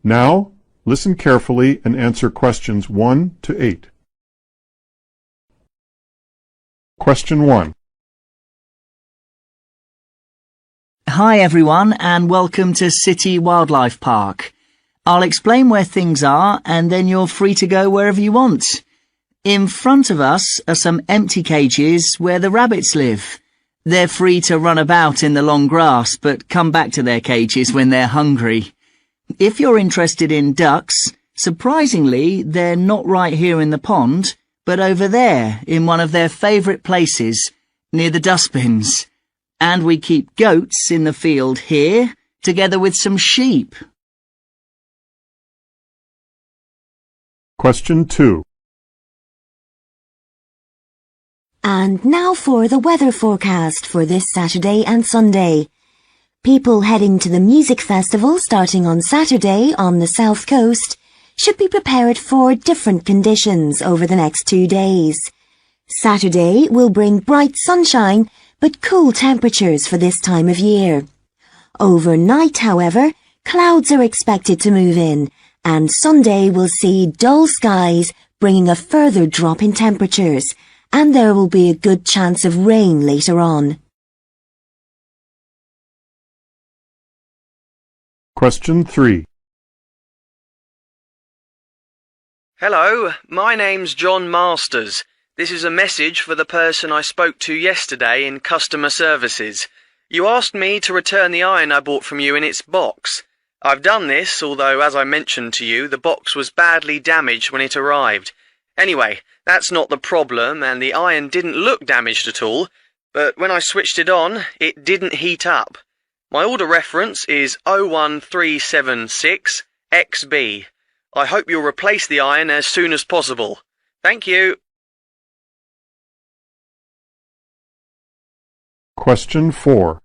Now, listen carefully and answer questions 1 to 8. Question 1. Hi everyone and welcome to City Wildlife Park. I'll explain where things are and then you're free to go wherever you want. In front of us are some empty cages where the rabbits live. They're free to run about in the long grass but come back to their cages when they're hungry. If you're interested in ducks, surprisingly they're not right here in the pond, but over there in one of their favourite places, near the dustbins. And we keep goats in the field here, together with some sheep. Question 2. And now for the weather forecast for this Saturday and Sunday. People heading to the music festival starting on Saturday on the south coast should be prepared for different conditions over the next 2 days. Saturday will bring bright sunshine but cool temperatures for this time of year. Overnight, however, clouds are expected to move in, and Sunday will see dull skies bringing a further drop in temperatures, and there will be a good chance of rain later on. Question 3. Hello, my name's John Masters. This is a message for the person I spoke to yesterday in customer services. You asked me to return the iron I bought from you in its box. I've done this, although as I mentioned to you, the box was badly damaged when it arrived. Anyway, that's not the problem, and the iron didn't look damaged at all, but when I switched it on, it didn't heat up. My order reference is 01376XB. I hope you'll replace the iron as soon as possible. Thank you. Question 4.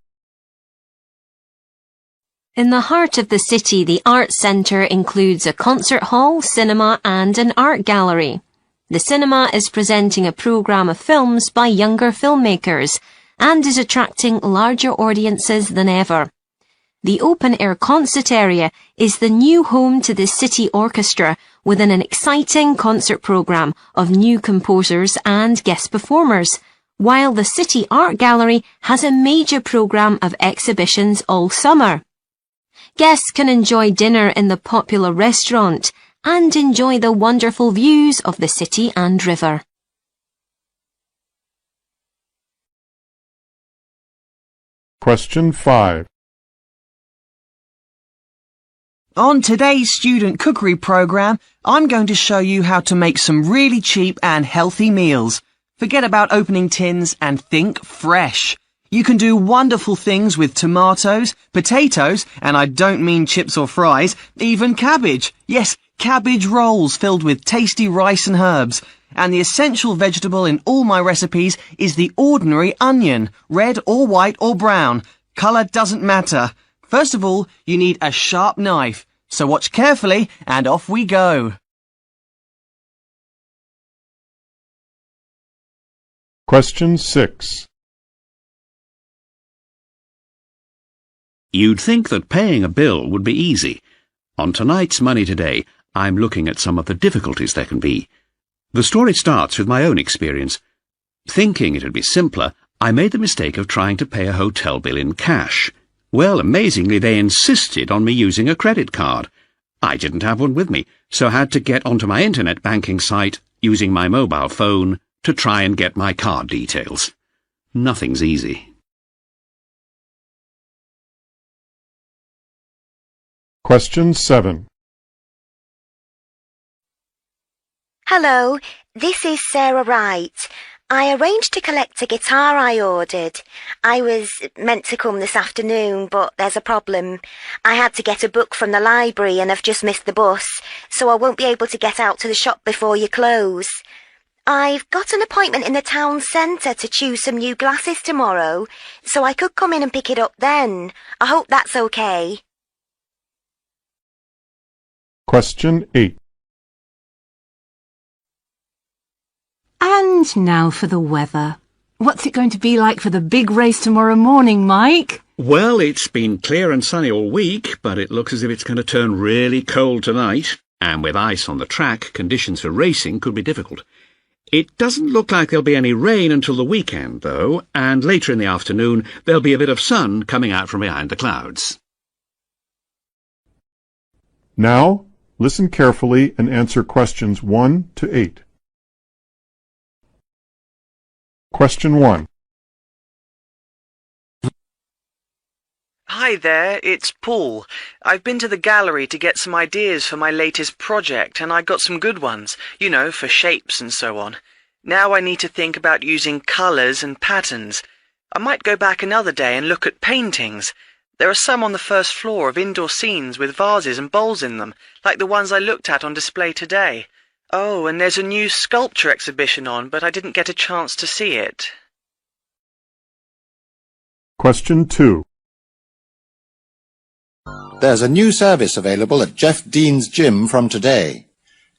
In the heart of the city, the Arts Centre includes a concert hall, cinema and an art gallery. The cinema is presenting a programme of films by younger filmmakers and is attracting larger audiences than ever. The open-air concert area is the new home to the City Orchestra within an exciting concert programme of new composers and guest performers, while the City Art Gallery has a major programme of exhibitions all summer. Guests can enjoy dinner in the popular restaurant and enjoy the wonderful views of the city and river. Question 5. On today's student cookery program, I'm going to show you how to make some really cheap and healthy meals. Forget about opening tins and think fresh. You can do wonderful things with tomatoes, potatoes, and I don't mean chips or fries, even cabbage. Yes, cabbage rolls filled with tasty rice and herbs. And the essential vegetable in all my recipes is the ordinary onion, red or white or brown. Colour doesn't matter. First of all, you need a sharp knife. So watch carefully and off we go. Question 6. You'd think that paying a bill would be easy. On tonight's Money Today, I'm looking at some of the difficulties there can be. The story starts with my own experience. Thinking it'd be simpler, I made the mistake of trying to pay a hotel bill in cash. Well, amazingly, they insisted on me using a credit card. I didn't have one with me, so had to get onto my internet banking site using my mobile phone to try and get my card details. Nothing's easy. Question 7. Hello, this is Sarah Wright. I arranged to collect a guitar I ordered. I was meant to come this afternoon, but there's a problem. I had to get a book from the library and I've just missed the bus, so I won't be able to get out to the shop before you close. I've got an appointment in the town centre to choose some new glasses tomorrow, so I could come in and pick it up then. I hope that's okay. Question 8. And now for the weather. What's it going to be like for the big race tomorrow morning, Mike? Well, it's been clear and sunny all week, but it looks as if it's going to turn really cold tonight. And with ice on the track, conditions for racing could be difficult. It doesn't look like there'll be any rain until the weekend, though, and later in the afternoon there'll be a bit of sun coming out from behind the clouds. Now, listen carefully and answer questions 1 to 8. Question 1. Hi there, it's Paul. I've been to the gallery to get some ideas for my latest project, and I got some good ones, you know, for shapes and so on. Now I need to think about using colours and patterns. I might go back another day and look at paintings. There are some on the first floor of indoor scenes with vases and bowls in them, like the ones I looked at on display today. Oh, and there's a new sculpture exhibition on, but I didn't get a chance to see it. Question 2. There's a new service available at Jeff Dean's Gym from today.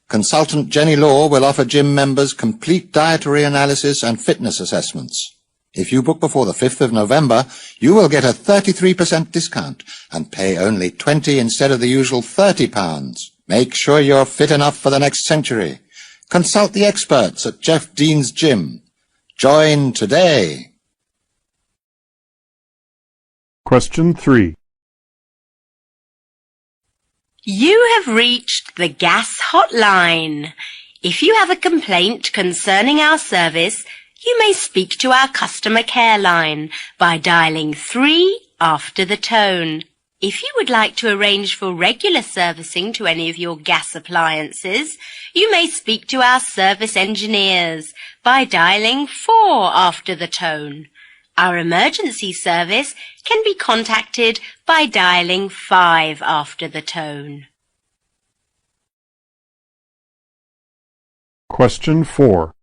Consultant Jenny Law will offer gym members complete dietary analysis and fitness assessments. If you book before the 5th of November, you will get a 33% discount and pay only £20 instead of the usual £30. Make sure you're fit enough for the next century. Consult the experts at Jeff Dean's Gym. Join today. Question 3. You have reached the gas hotline. If you have a complaint concerning our service, you may speak to our customer care line by dialing 3 after the tone. If you would like to arrange for regular servicing to any of your gas appliances, you may speak to our service engineers by dialing 4 after the tone. Our emergency service can be contacted by dialing 5 after the tone. Question 4.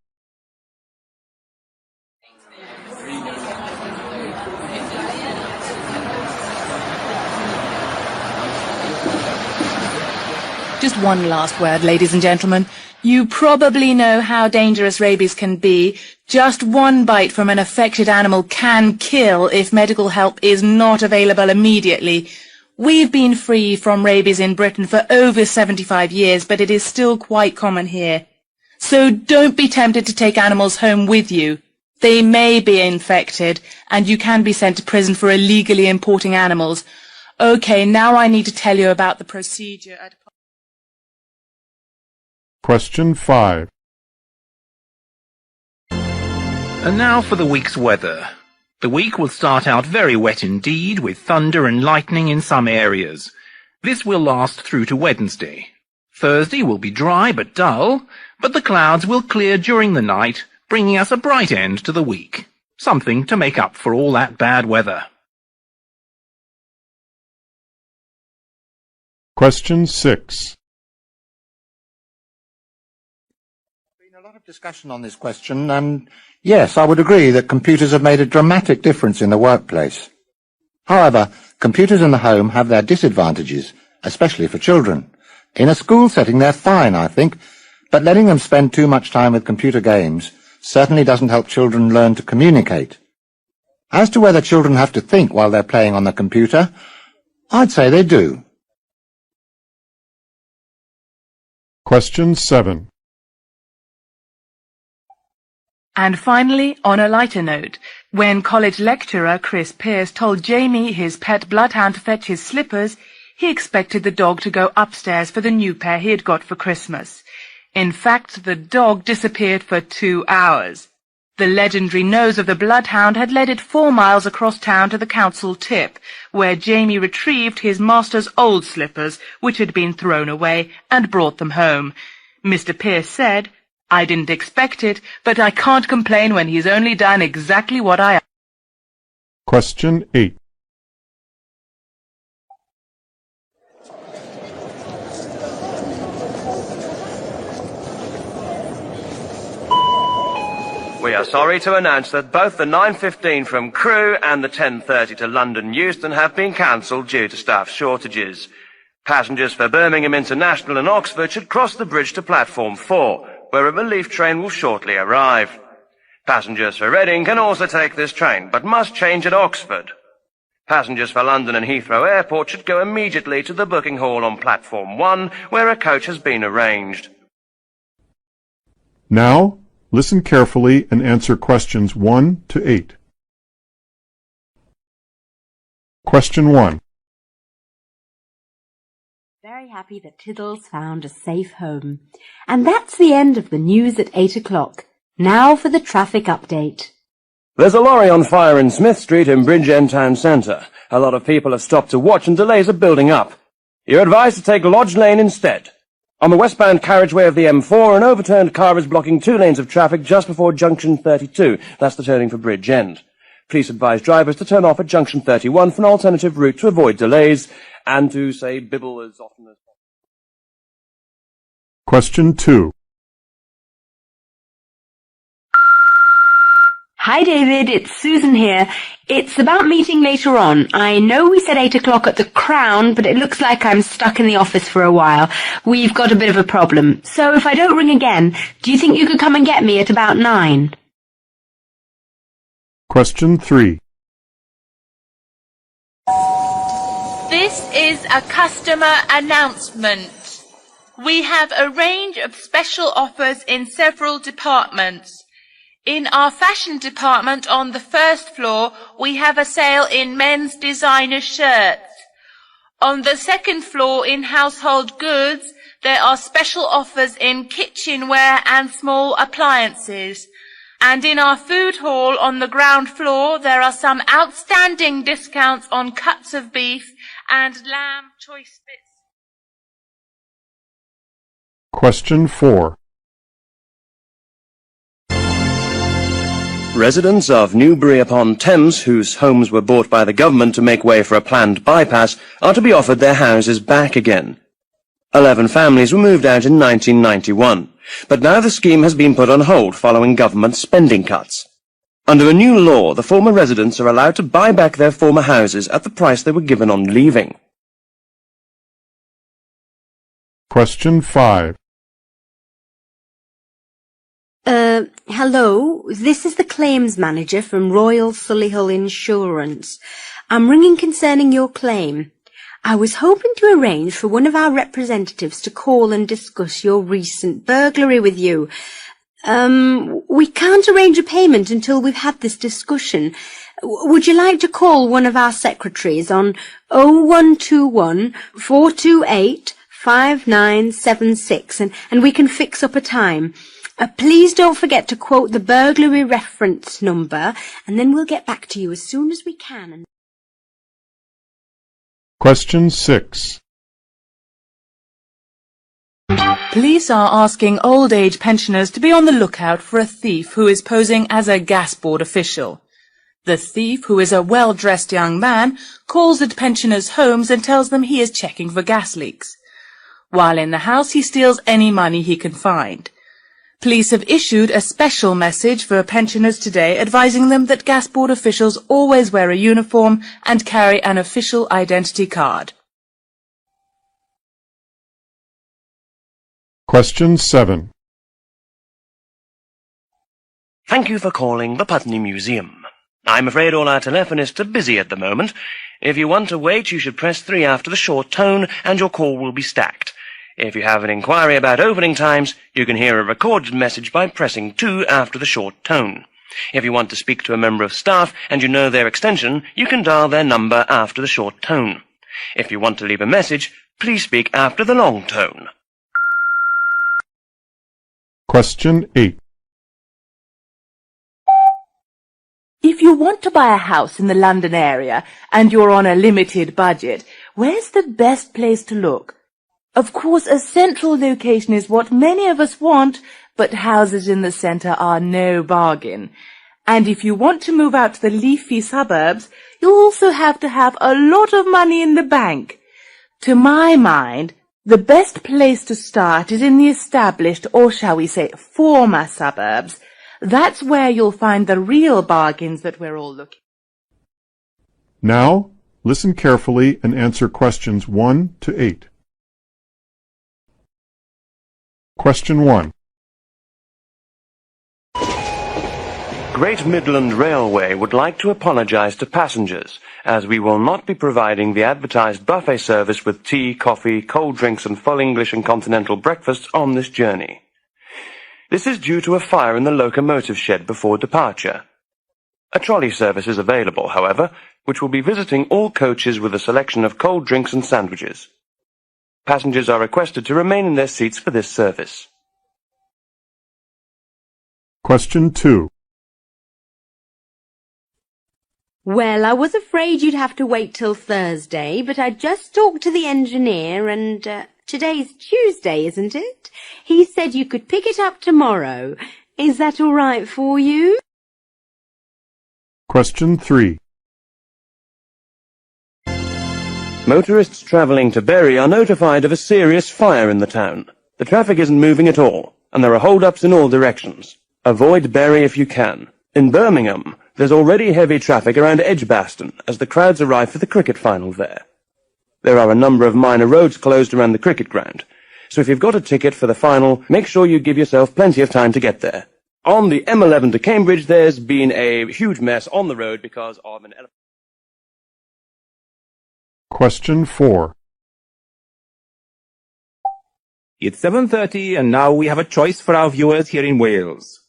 Just one last word, ladies and gentlemen. You probably know how dangerous rabies can be. Just one bite from an affected animal can kill if medical help is not available immediately. We've been free from rabies in Britain for over 75 years, but it is still quite common here. So don't be tempted to take animals home with you. They may be infected, and you can be sent to prison for illegally importing animals. Okay, now I need to tell you about the procedure at... Question 5. And now for the week's weather. The week will start out very wet indeed, with thunder and lightning in some areas. This will last through to Wednesday. Thursday will be dry but dull, but the clouds will clear during the night, bringing us a bright end to the week. Something to make up for all that bad weather. Question 6. A lot of discussion on this question, and yes, I would agree that computers have made a dramatic difference in the workplace. However, computers in the home have their disadvantages, especially for children. In a school setting, they're fine, I think, but letting them spend too much time with computer games certainly doesn't help children learn to communicate. As to whether children have to think while they're playing on the computer, I'd say they do. Question 7. And finally, on a lighter note, when college lecturer Chris Pearce told Jamie, his pet bloodhound, to fetch his slippers, he expected the dog to go upstairs for the new pair he had got for Christmas. In fact, the dog disappeared for 2 hours. The legendary nose of the bloodhound had led it 4 miles across town to the council tip, where Jamie retrieved his master's old slippers, which had been thrown away, and brought them home. Mr. Pearce said, "I didn't expect it, but I can't complain when he's only done exactly what I asked." Question 8. We are sorry to announce that both the 9:15 from Crewe and the 10:30 to London Euston have been cancelled due to staff shortages. Passengers for Birmingham International and Oxford should cross the bridge to platform 4, where a relief train will shortly arrive. Passengers for Reading can also take this train, but must change at Oxford. Passengers for London and Heathrow Airport should go immediately to the booking hall on platform 1, where a coach has been arranged. Now, listen carefully and answer questions 1 to 8. Question 1. Very happy that Tiddles found a safe home. And that's the end of the news at 8 o'clock. Now for the traffic update. There's a lorry on fire in Smith Street in Bridgend Town Centre. A lot of people have stopped to watch and delays are building up. You're advised to take Lodge Lane instead. On the westbound carriageway of the M4, an overturned car is blocking 2 lanes of traffic just before junction 32. That's the turning for Bridgend. Police advise drivers to turn off at junction 31 for an alternative route to avoid delays and to say bibble as often as possible. Question 2. Hi David, it's Susan here. It's about meeting later on. I know we said 8 o'clock at the Crown, but it looks like I'm stuck in the office for a while. We've got a bit of a problem. So if I don't ring again, do you think you could come and get me at about 9? Question 3. This is a customer announcement. We have a range of special offers in several departments. In our fashion department on the first floor, we have a sale in men's designer shirts. On the second floor in household goods, there are special offers in kitchenware and small appliances. And in our food hall on the ground floor, there are some outstanding discounts on cuts of beef and lamb choice bits. Question 4. Residents of Newbury-upon-Thames, whose homes were bought by the government to make way for a planned bypass, are to be offered their houses back again. 11 families were moved out in 1991, but now the scheme has been put on hold following government spending cuts. Under a new law, the former residents are allowed to buy back their former houses at the price they were given on leaving. Question 5. Hello, this is the claims manager from Royal Solihull Insurance. I'm ringing concerning your claim. I was hoping to arrange for one of our representatives to call and discuss your recent burglary with you. We can't arrange a payment until we've had this discussion. Would you like to call one of our secretaries on 0121 428 5976 and we can fix up a time? Please don't forget to quote the burglary reference number, and then we'll get back to you as soon as we can. Question 6. Police are asking old age pensioners to be on the lookout for a thief who is posing as a gas board official. The thief, who is a well-dressed young man, calls at pensioners' homes and tells them he is checking for gas leaks. While in the house, he steals any money he can find. Police have issued a special message for pensioners today advising them that gas board officials always wear a uniform and carry an official identity card. Question 7. Thank you for calling the Putney Museum. I'm afraid all our telephonists are busy at the moment. If you want to wait, you should press 3 after the short tone and your call will be stacked. If you have an inquiry about opening times, you can hear a recorded message by pressing 2 after the short tone. If you want to speak to a member of staff and you know their extension, you can dial their number after the short tone. If you want to leave a message, please speak after the long tone. Question 8. If you want to buy a house in the London area and you're on a limited budget, where's the best place to look? Of course, a central location is what many of us want, but houses in the centre are no bargain. And if you want to move out to the leafy suburbs, you'll also have to have a lot of money in the bank. To my mind, the best place to start is in the established, or shall we say, former suburbs. That's where you'll find the real bargains that we're all looking for. Now, listen carefully and answer questions 1 to 8. Question 1. Great Midland Railway would like to apologize to passengers, as we will not be providing the advertised buffet service with tea, coffee, cold drinks and full English and continental breakfasts on this journey. This is due to a fire in the locomotive shed before departure. A trolley service is available, however, which will be visiting all coaches with a selection of cold drinks and sandwiches. Passengers are requested to remain in their seats for this service. Question 2. Well, I was afraid you'd have to wait till Thursday, but I just talked to the engineer and, today's Tuesday, isn't it? He said you could pick it up tomorrow. Is that all right for you? Question 3. Motorists travelling to Bury are notified of a serious fire in the town. The traffic isn't moving at all, and there are hold-ups in all directions. Avoid Bury if you can. In Birmingham, there's already heavy traffic around Edgbaston as the crowds arrive for the cricket final there. There are a number of minor roads closed around the cricket ground, so if you've got a ticket for the final, make sure you give yourself plenty of time to get there. On the M11 to Cambridge, there's been a huge mess on the road because of an elephant. Question 4. It's 7:30 and now we have a choice for our viewers here in Wales.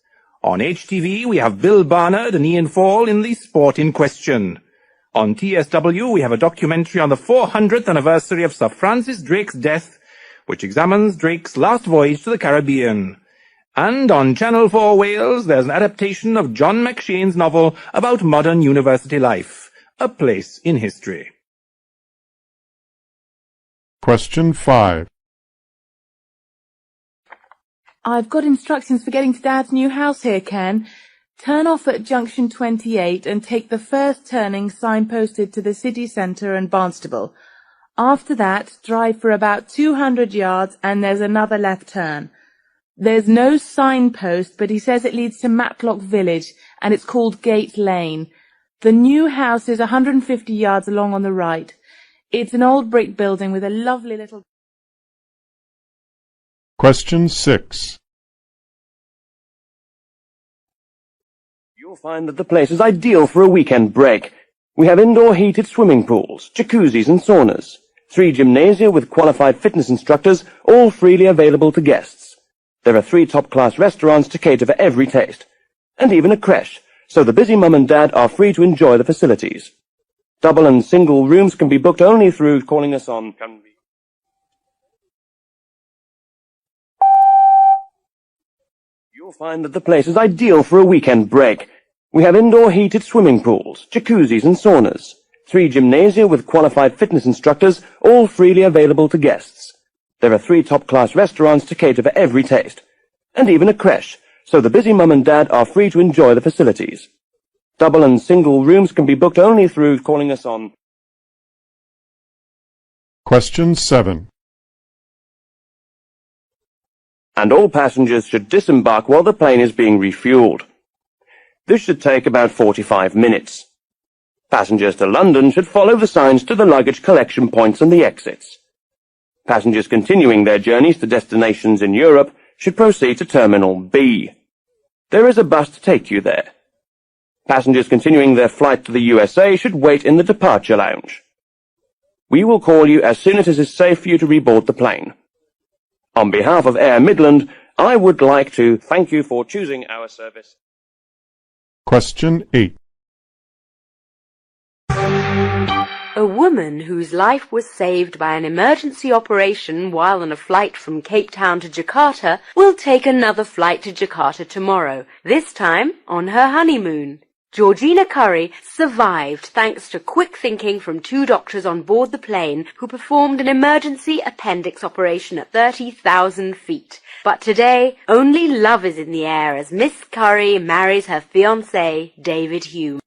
On HTV we have Bill Barnard and Ian Fall in the sport in question. On TSW we have a documentary on the 400th anniversary of Sir Francis Drake's death, which examines Drake's last voyage to the Caribbean. And on Channel 4 Wales there's an adaptation of John McShane's novel about modern university life, A Place in History. Question 5. I've got instructions for getting to Dad's new house here, Ken. Turn off at junction 28 and take the first turning signposted to the city centre and Barnstable. After that, drive for about 200 yards and there's another left turn. There's no signpost, but he says it leads to Matlock Village and it's called Gate Lane. The new house is 150 yards along on the right. It's an old brick building with a lovely little... Question 6. You'll find that the place is ideal for a weekend break. We have indoor heated swimming pools, jacuzzis and saunas, 3 gymnasia with qualified fitness instructors, all freely available to guests. There are 3 top-class restaurants to cater for every taste, and even a creche, so the busy mum and dad are free to enjoy the facilities. Double and single rooms can be booked only through calling us on... You'll find that the place is ideal for a weekend break. We have indoor heated swimming pools, jacuzzis and saunas, 3 gymnasia with qualified fitness instructors, all freely available to guests. There are 3 top-class restaurants to cater for every taste, and even a creche, so the busy mum and dad are free to enjoy the facilities. Double and single rooms can be booked only through calling us on... Question 7. And all passengers should disembark while the plane is being refueled. This should take about 45 minutes. Passengers to London should follow the signs to the luggage collection points and the exits. Passengers continuing their journeys to destinations in Europe should proceed to Terminal B. There is a bus to take you there. Passengers continuing their flight to the USA should wait in the departure lounge. We will call you as soon as it is safe for you to reboard the plane. On behalf of Air Midland, I would like to thank you for choosing our service. Question 8. A woman whose life was saved by an emergency operation while on a flight from Cape Town to Jakarta will take another flight to Jakarta tomorrow, this time on her honeymoon. Georgina Curry survived thanks to quick thinking from 2 doctors on board the plane who performed an emergency appendix operation at 30,000 feet. But today, only love is in the air as Miss Curry marries her fiancé, David Hume.